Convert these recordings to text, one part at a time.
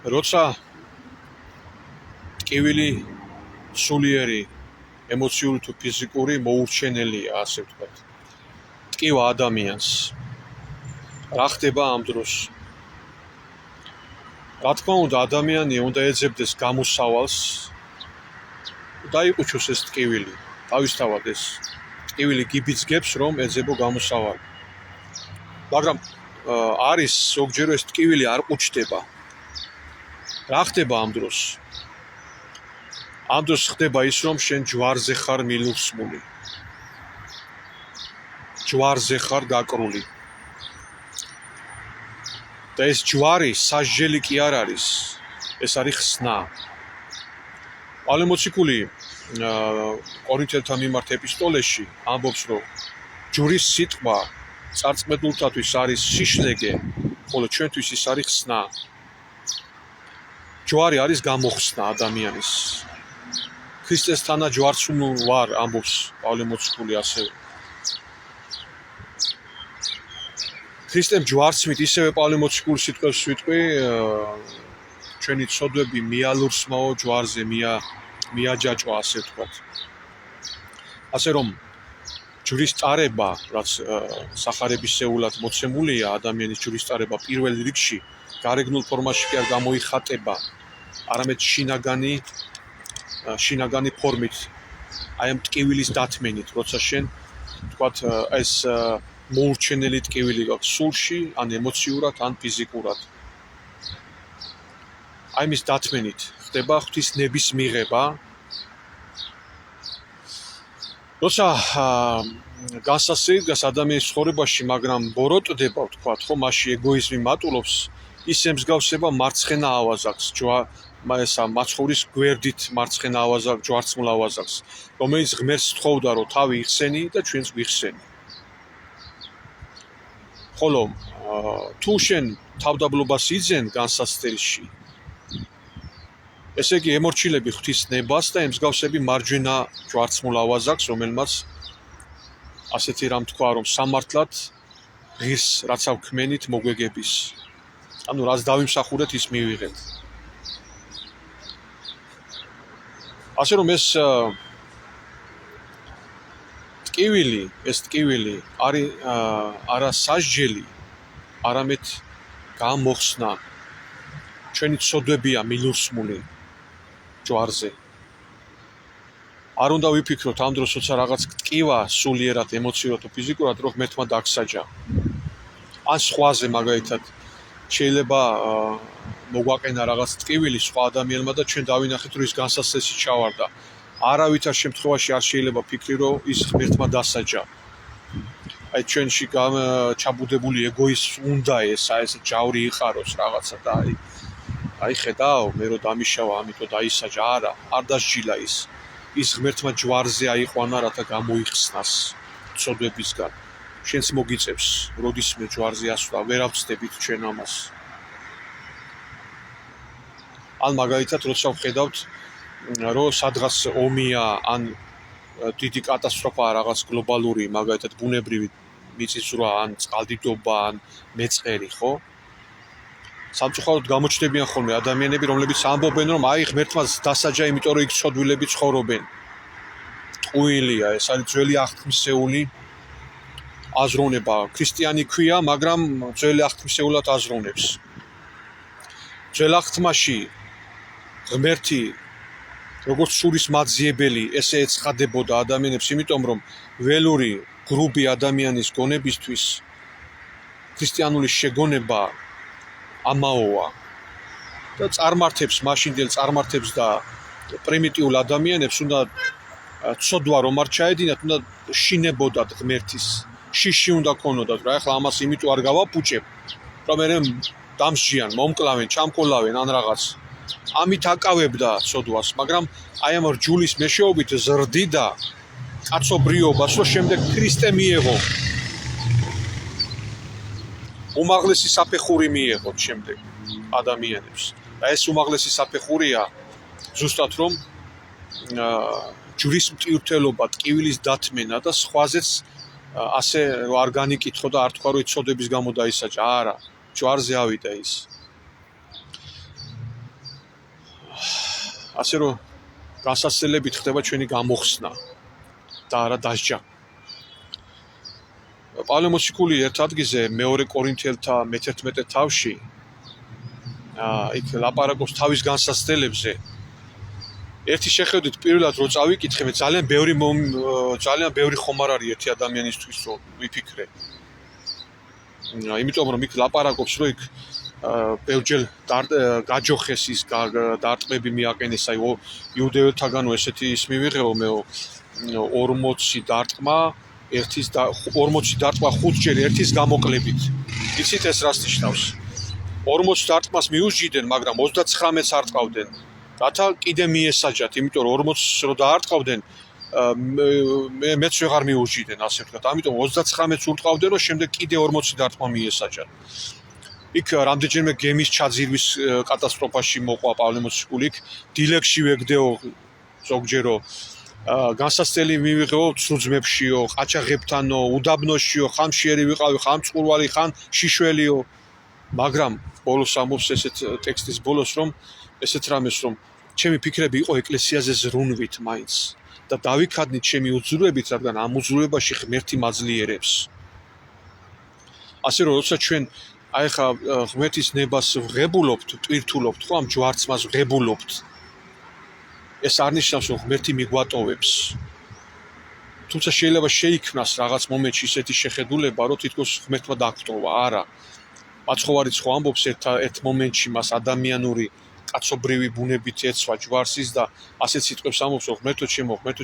როცა ტკივილი სულიერი ემოციური თუ ფიზიკური მოურჩენელია, ასე ვთქვათ. ტკივა ადამიანს. რა ხდება ამ დროს? რა თქმა უნდა, ადამიანი უნდა ეძებდეს გამოსავალს, დაიყუჩოს ეს ტკივილი. თავისთავად ეს ტკივილი გიბიძგებს, რომ ეძებო გამოსავალი. მაგრამ არის ზოგჯერ ეს ტკივილი არ ყუჩდება. რა ხდება ამ დროს? ამ დროს ხდება ის, რომ შენ ჯვარზე ხარ მილურსმული. ჯვარზე ხარ გაკრული. და ეს ჯვარი სასჯელი კი არ არის, ეს არის ხსნა. პავლე მოციქული კორინთელთა მიმართ ეპისტოლეში ამბობს, რომ ჯვრის სიტყვა წარწმედულთათვის არის შიშლეგე, ხოლო ჩვენთვის ის არის ხსნა. ჯვარი არის გამოხსნა ადამიანის. ქრისტესთანა ჯვარცმულ ვარ, ამბობს პავლე მოციქული ასევე. ქრისტემ ჯვარცმით ისევე პავლე მოციქულის სიტყვებს ვიტყვი, ჩვენი ცოდვები მიალურსმაო ჯვარზე მიაჯაჭვა, ასე ვთქვათ. ასე რომ ჯვრის წარება, რაც სახარებისეულად მოცემულია, ადამიანის ჯვრის წარება პირველ რიგში გარეგნულ ფორმაში კი არ გამოიხატება, არამედ შინაგანი ფორმით, აი ამ ტკივილის დათმენით, როცა შენ ვთქვათ ეს მოურჩენელი ტკივილი გაქვს სულში, ან ემოციურად, ან ფიზიკურად. აი მის დათმენით ხდება ღვთისნების მიღება. როცა განსასწრებით ადამიანის ცხოვრებაში, მაგრამ ბოროტდება, ვთქვათ, ხო, მასში ეგოიზმი მატულობს, ის ემსგავსება მარცხენა ავაზაკს, ესა მაცხოვრის გვერდით მარცხენა ავაზაკს, ჯვარცმულ ავაზაკს, რომელიც ღმერთს თხოვდა, რომ თავი იხსენი და ჩვენს გვიხსენი. ხოლო თუ შენ თავდაბლობას იძენ განსასწრებში, ესე იგი ემორჩილები ღვთისნებას და ემსგავსები მარჯვენა ჯვარცმულ ავაზაკს, რომელმაც ასეთი რამ თქვა, რომ სამართლად ღირს რაც ავქმენით მოგვეგების. ანუ რაც დავიმსახურეთ, ის მივიღეთ. ასე რომ ეს ტკივილი არის არა სასჯელი, არამედ გამოხსნა. ჩვენი ცოდვებია მილურსმული ჯვარზე. არ უნდა ვიფიქროთ ამ დროს, როცა რაღაც ტკივა სულიერად, ემოციურად თუ ფიზიკურად რო ღმერთმა დაგსაჯა. ან სხვაზე მაგალითად შეიძლება მოგვაყენა რაღაც ტკივილი სხვა ადამიანმა და ჩვენ დავინახეთ, რომ ის განსასწრებში ჩავარდა. არავითარ შემთხვევაში არ შეიძლება ფიქრი, რომ ის ღმერთმა დასაჯა. აი ჩვენში ჩაბუდებული ეგოიზმს უნდა ეს ჯავრი იყაროს რაღაცა და აი ხედავ, მე რო დამიშავა, ამიტომ დაისაჯა. არა, არ დასჯილა ის. ის ღმერთმა ჯვარზე აიყვანა, რათა გამოიხსნას ცოდვებისგან. შენც მოგიწევს, როდისმე ჯვარზე ასვლა, ვერ ავწდებით ჩვენ ამას. ან მაგალითად, როცა ვხედავთ, რომ სადღაც ომია, ან დიდი კატასტროფაა რაღაც გლობალური, მაგალითად ბუნებრივი მიწისძვრა, ან წყალდიდობა, ან მეწყერი, ხო? სამწუხაროდ გამოჩნდებიან ხოლმე ადამიანები, რომლებიც ამბობენ, რომ აი ღმერთმა დასაჯა, იმიტომ რომ იქ ცოდვილები ცხოვრობენ. ტყუილია, ეს არის ძველი აღთქმისეული აზროვნება. ქრისტიანი ქვია, მაგრამ ძველი აღთქმისეულად აზროვნებს. ძველ აღთქმაში ღმერთი როგორც სულის მაძიებელი, ესე ეცხადებოდა ადამიანებს, იმიტომ რომ ველური, გრუბი ადამიანის გონებისთვის ქრისტიანული შეგონება ამაოა და მაშინდელ წარმართებს და პრიმიტიულ ადამიანებს უნდა ცოდვა რომ არ ჩაედინათ, უნდა შინებოდათ ღმერთის, შიში უნდა ქონოდათ, რა ახლა ამას იმიტომ არ გავაპუჭებ, რომ მე დამსჯიან, მომკლავენ, ჩამკოლავენ ან რაღაც. ამით აკავებდა ცოდვას, მაგრამ აი ამ რჯულის მეშვეობით ზრდიდა კაცობრიობას, რომ შემდეგ ქრისტე მიეღო. უმაღლესი საფეხური მიეღოთ შემდეგ ადამიანებს. და ეს უმაღლესი საფეხურია ზუსტად რომ ჯვრის მტკივრთელობა, ტკივილის დათმენა და სხვაზეც ასე არ განიკითხო და არ თქვა რომ ცოდების გამო დაისაჯა. არა, ჯვარზე ავიდა ის. ასე რომ გასასწრებით ხდება ჩვენი გამოხსნა და არა დასჯა. პავლე მოციქული ერთ ადგილზე მეორე კორინთელთა მე-11 თავში იქ ლაპარაკობს თავის განსაცდელებზე. ერთი შეხედვით პირველად რო წავიკითხე, მე ძალიან ბევრი ხომ არ არის ერთი ადამიანისთვის რო ვიფიქრე. იმიტომ რომ იქ ლაპარაკობს რომ იქ ბევრჯერ გაჯოხეს ის დარტყმები მიაყენეს, აი იუდეველთაგანო ესეთი ის მივიღეო მე 40 დარტყმა 40 დარტყმა 5 ჯერ ერთის გამოკლებით. იცით ეს რას ნიშნავს? 40 დარტყმას მიუსჯიდნენ, მაგრამ 39-ს არ ტყავდნენ. რათა კიდე მიესაჯათ, იმიტომ რომ 40-ს რო დაარტყავდნენ, მეც ვეღარ მიუსჯიდნენ, ასე ვთქვათ. ამიტომ 39-ს ურტყავდნენ, რომ შემდეგ კიდე 40 დარტყმა მიესაჯათ. იქ რამდენჯერმე გემის ჩაძირვის კატასტროფაში მოყვა პავლე მოციქული, იქ დილეგში ვეგდეო ზოგჯერო განსაცდელი მივიღეო ცრუძმებშიო, ყაჩაღებთანო, უდაბნოშიო, ხან მშიერი ვიყავი, ხან მწყურვალი, ხან შიშველიო. მაგრამ ბოლოს ამბობს ესეთ ტექსტის ბოლოს რომ ესეთ რამეს რომ ჩემი ფიქრები იყო ეკლესიაზე ზრუნვით მაინც და დავიქადნით ჩემი უძულებით, რადგან ამ უძულებაში ღმერთი მაძლიერებს. ასე რომ როცა ჩვენ აი ხა ღმერთის ნებას ვღებულობთ, ტვირთულობთ, ხო ამ ჯვარცმას ვღებულობთ. ეს არ ნიშნავს რომ ღმერთი მიგვატოვებს. თუმცა შეიძლება შეიქმნას რაღაც მომენტში ისეთი შეხედულება, რომ თითქოს ღმერთმა დაგვტოვა, არა. მაცხოვარიც ხო ამბობს ერთ მომენტში მას ადამიანური კაცობრივი ბუნებით ეცვა ჯვარსის და ასეთ სიტყვებს ამბობს რომ ღმერთო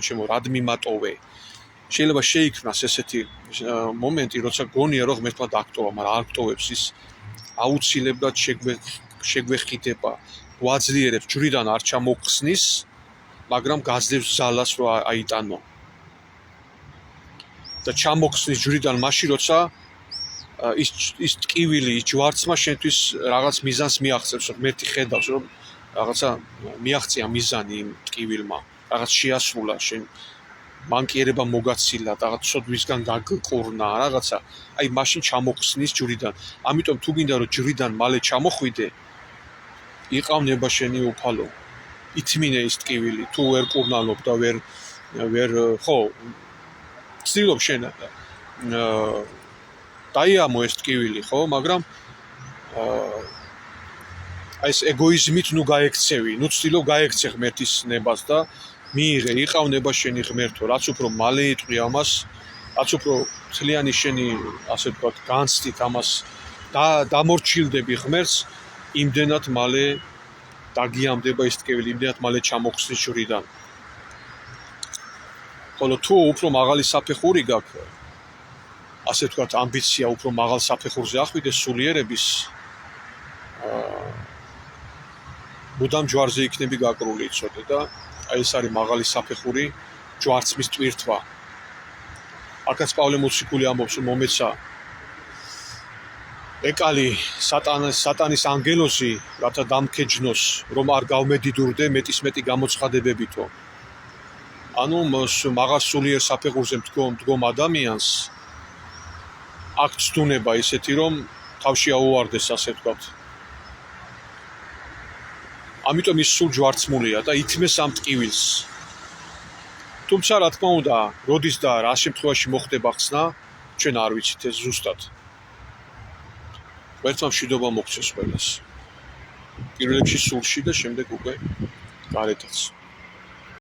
ჩემო რად მიმატოვე. შეიძლება შეიქმნას ესეთი მომენტი, როცა გონია რომ ღმერთმა დაგვტოვა, მაგრამ არ გვტოვებს ის აუცილებლად შეგვეხიტება, გვაძლიერებს, ჯვრიდან არ ჩამოხსნის, მაგრამ გაძლევს ძალას რომ აიტანო. და ჩამოხსნის ჯვრიდან მაშინ როცა ის ტკივილი, ის ჯვარცმა შენთვის რაღაც მიზანს მიაღწევს, ღმერთი ხედავს, რომ რაღაცა მიაღწია მიზანი იმ ტკივილმა, რაღაც შეასრულა შენ მანკიერება მოგაცილა, რაღაც სოდვისგან გაგყურნა, რაღაცა, აი მაშინ ჩამოხსნის ჯვრიდან. ამიტომ თუ გინდა რომ ჯვრიდან მალე ჩამოხვიდე, იყავნება შენი უფალო. ითმინე ის ტკივილი, თუ ვერ ყურნალობ და ვერ ხო ცდილობ შენ დაიამო ეს ტკივილი, ხო, მაგრამ აი ეს ეგოიზმით ნუ გაექცევი, ნუ ცდილობ გაექცე ღმერთის ნებას და მიიღე, იყავნება შენი ღმერთო, რაც უფრო მალე იტყვი ამას, რაც უფრო მთლიანი შენი, ასე ვთქვათ, განცდით ამას დამორჩილდები ღმერთს, იმდენად მალე დაგიამდება ის ტკივილი, იმდენად მალე ჩამოხსნის ჯვრიდან. ხოლო თუ უფრო მაღალი საფეხური გაქვს, ასე ვთქვათ, ამბიცია უფრო მაღალ საფეხურზე ახვიდეს სულიერების, მუდამ ჯვარზე იქნები გაკრული იცოდე და აი ეს არის მაღალი საფეხური, ჯვარცმის ტვირთვა. აქაც პავლე მოციქული ამბობს, რომ მომეცა ეკალი სატანის ანგელოზი, რათა დამქეჯნოს, რომ არ გავმედიდურდე მეტისმეტი გამოცხადებებითო. ანუ მაღალ სულიერ საფეხურზე მდგომ ადამიანს აქ ცდუნება ისეთი, რომ თავში აუვარდეს, ასე ვთქვათ. ამიტომ ის სულ ჯვარცმულია და ითმეს ამ ტკივილს. თუმცა რა თქმა უნდა, როდის და რა შემთხვევაში მოხდება ხსნა, ჩვენ არ ვიცით ეს ზუსტად. ღმერთმა მშვიდობა მოგცეს ყველას. პირველ რიგში სულში და შემდეგ უკვე გარეთაც.